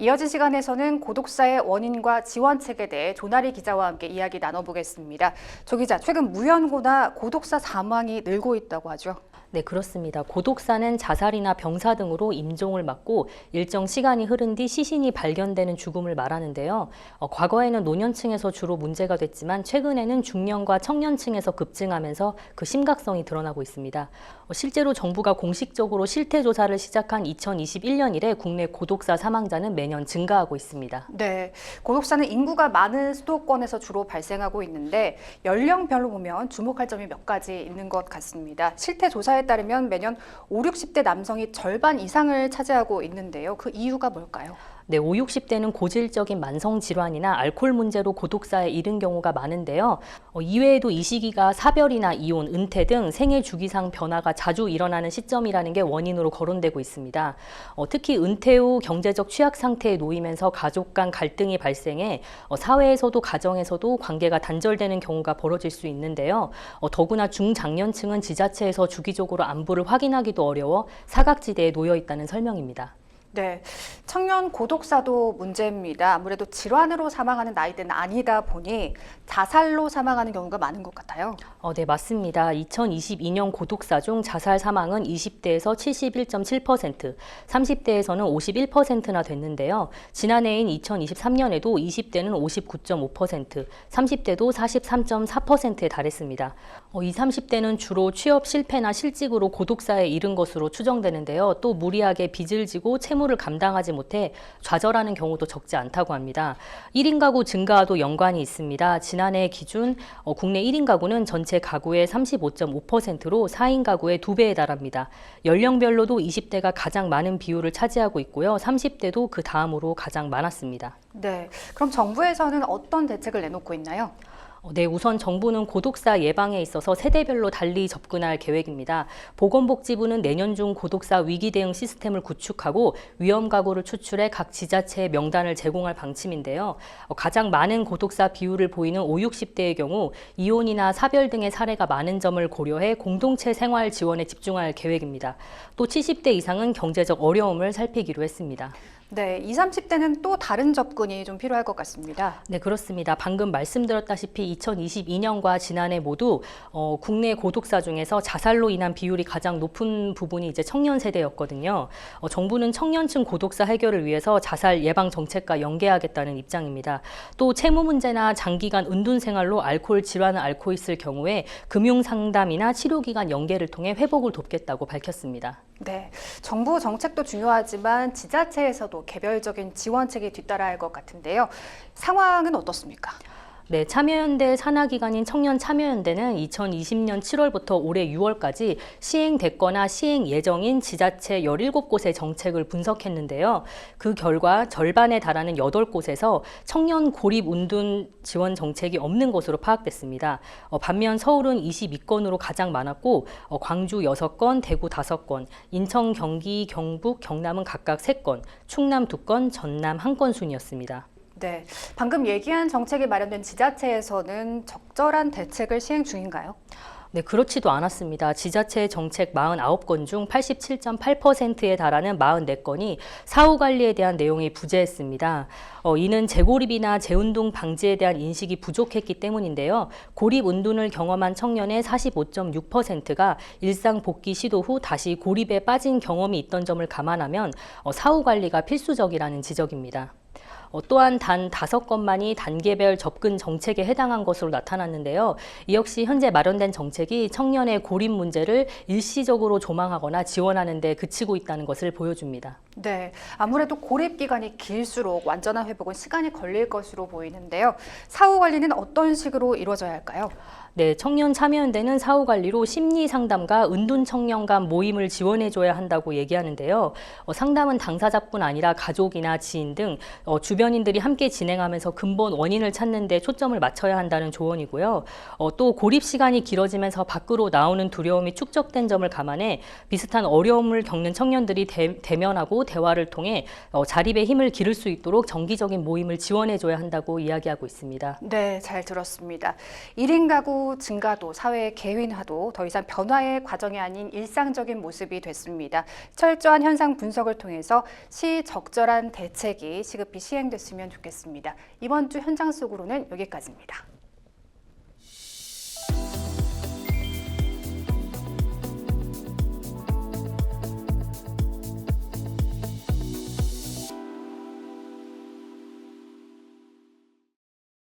이어진 시간에서는 고독사의 원인과 지원책에 대해 조나리 기자와 함께 이야기 나눠보겠습니다. 조 기자, 최근 무연고나 고독사 사망이 늘고 있다고 하죠. 네, 그렇습니다. 고독사는 자살이나 병사 등으로 임종을 맞고 일정 시간이 흐른 뒤 시신이 발견되는 죽음을 말하는데요. 과거에는 노년층에서 주로 문제가 됐지만 최근에는 중년과 청년층에서 급증하면서 그 심각성이 드러나고 있습니다. 실제로 정부가 공식적으로 실태 조사를 시작한 2021년 이래 국내 고독사 사망자는 매년 증가하고 있습니다. 네, 고독사는 인구가 많은 수도권에서 주로 발생하고 있는데 연령별로 보면 주목할 점이 몇 가지 있는 것 같습니다. 실태 조사에 따르면 매년 5, 60대 남성이 절반 이상을 차지하고 있는데요. 그 이유가 뭘까요? 네, 5, 60대는 고질적인 만성 질환이나 알코올 문제로 고독사에 이른 경우가 많은데요. 이외에도 이 시기가 사별이나 이혼, 은퇴 등 생애 주기상 변화가 자주 일어나는 시점이라는 게 원인으로 거론되고 있습니다. 특히 은퇴 후 경제적 취약 상태에 놓이면서 가족 간 갈등이 발생해 사회에서도 가정에서도 관계가 단절되는 경우가 벌어질 수 있는데요. 더구나 중장년층은 지자체에서 주기적으로 안부를 확인하기도 어려워 사각지대에 놓여 있다는 설명입니다. 네, 청년 고독사도 문제입니다. 아무래도 질환으로 사망하는 나이대는 아니다 보니 자살로 사망하는 경우가 많은 것 같아요. 네, 맞습니다. 2022년 고독사 중 자살 사망은 20대에서 71.7%, 30대에서는 51%나 됐는데요. 지난해인 2023년에도 20대는 59.5%, 30대도 43.4%에 달했습니다. 20, 30대는 주로 취업 실패나 실직으로 고독사에 이른 것으로 추정되는데요. 또 무리하게 빚을 지고 채무를 감당하지 못해 좌절하는 경우도 적지 않다고 합니다. 1인 가구 증가와도 연관이 있습니다. 지난해 기준 국내 1인 가구는 전체 가구의 35.5%로 4인 가구의 2배에 달합니다. 연령별로도 20대가 가장 많은 비율을 차지하고 있고요. 30대도 그 다음으로 가장 많았습니다. 네, 그럼 정부에서는 어떤 대책을 내놓고 있나요? 네, 우선 정부는 고독사 예방에 있어서 세대별로 달리 접근할 계획입니다. 보건복지부는 내년 중 고독사 위기 대응 시스템을 구축하고 위험 가구를 추출해 각 지자체에 명단을 제공할 방침인데요. 가장 많은 고독사 비율을 보이는 5, 60대의 경우 이혼이나 사별 등의 사례가 많은 점을 고려해 공동체 생활 지원에 집중할 계획입니다. 또 70대 이상은 경제적 어려움을 살피기로 했습니다. 네, 20, 30대는 또 다른 접근이 좀 필요할 것 같습니다. 네, 그렇습니다. 방금 말씀드렸다시피 2022년과 지난해 모두 국내 고독사 중에서 자살로 인한 비율이 가장 높은 부분이 이제 청년 세대였거든요. 정부는 청년층 고독사 해결을 위해서 자살 예방 정책과 연계하겠다는 입장입니다. 또 채무 문제나 장기간 은둔 생활로 알코올 질환을 앓고 있을 경우에 금융 상담이나 치료 기간 연계를 통해 회복을 돕겠다고 밝혔습니다. 네, 정부 정책도 중요하지만 지자체에서도 개별적인 지원책이 뒤따라야 할 것 같은데요. 상황은 어떻습니까? 네, 참여연대 산하기관인 청년참여연대는 2020년 7월부터 올해 6월까지 시행됐거나 시행 예정인 지자체 17곳의 정책을 분석했는데요. 그 결과 절반에 달하는 8곳에서 청년 고립 운둔 지원 정책이 없는 것으로 파악됐습니다. 반면 서울은 22건으로 가장 많았고 광주 6건, 대구 5건, 인천, 경기, 경북, 경남은 각각 3건, 충남 2건, 전남 1건 순이었습니다. 네, 방금 얘기한 정책이 마련된 지자체에서는 적절한 대책을 시행 중인가요? 네, 그렇지도 않았습니다. 지자체 정책 49건 중 87.8%에 달하는 44건이 사후 관리에 대한 내용이 부재했습니다. 이는 재고립이나 재운동 방지에 대한 인식이 부족했기 때문인데요. 고립 운둔을 경험한 청년의 45.6%가 일상 복귀 시도 후 다시 고립에 빠진 경험이 있던 점을 감안하면 사후 관리가 필수적이라는 지적입니다. 또한 단 5건만이 단계별 접근 정책에 해당한 것으로 나타났는데요. 이 역시 현재 마련된 정책이 청년의 고립 문제를 일시적으로 조망하거나 지원하는 데 그치고 있다는 것을 보여줍니다. 네, 아무래도 고립 기간이 길수록 완전한 회복은 시간이 걸릴 것으로 보이는데요. 사후 관리는 어떤 식으로 이루어져야 할까요? 네, 청년참여연대는 사후관리로 심리상담과 은둔 청년 간 모임을 지원해줘야 한다고 얘기하는데요. 상담은 당사자뿐 아니라 가족이나 지인 등 주변인들이 함께 진행하면서 근본 원인을 찾는 데 초점을 맞춰야 한다는 조언이고요. 또 고립 시간이 길어지면서 밖으로 나오는 두려움이 축적된 점을 감안해 비슷한 어려움을 겪는 청년들이 대면하고 대화를 통해 자립의 힘을 기를 수 있도록 정기적인 모임을 지원해줘야 한다고 이야기하고 있습니다. 네, 잘 들었습니다. 1인 가구 인구 증가도, 사회의 개인화도 더 이상 변화의 과정이 아닌 일상적인 모습이 됐습니다. 철저한 현상 분석을 통해서 시적절한 대책이 시급히 시행됐으면 좋겠습니다. 이번 주 현장 속으로는 여기까지입니다.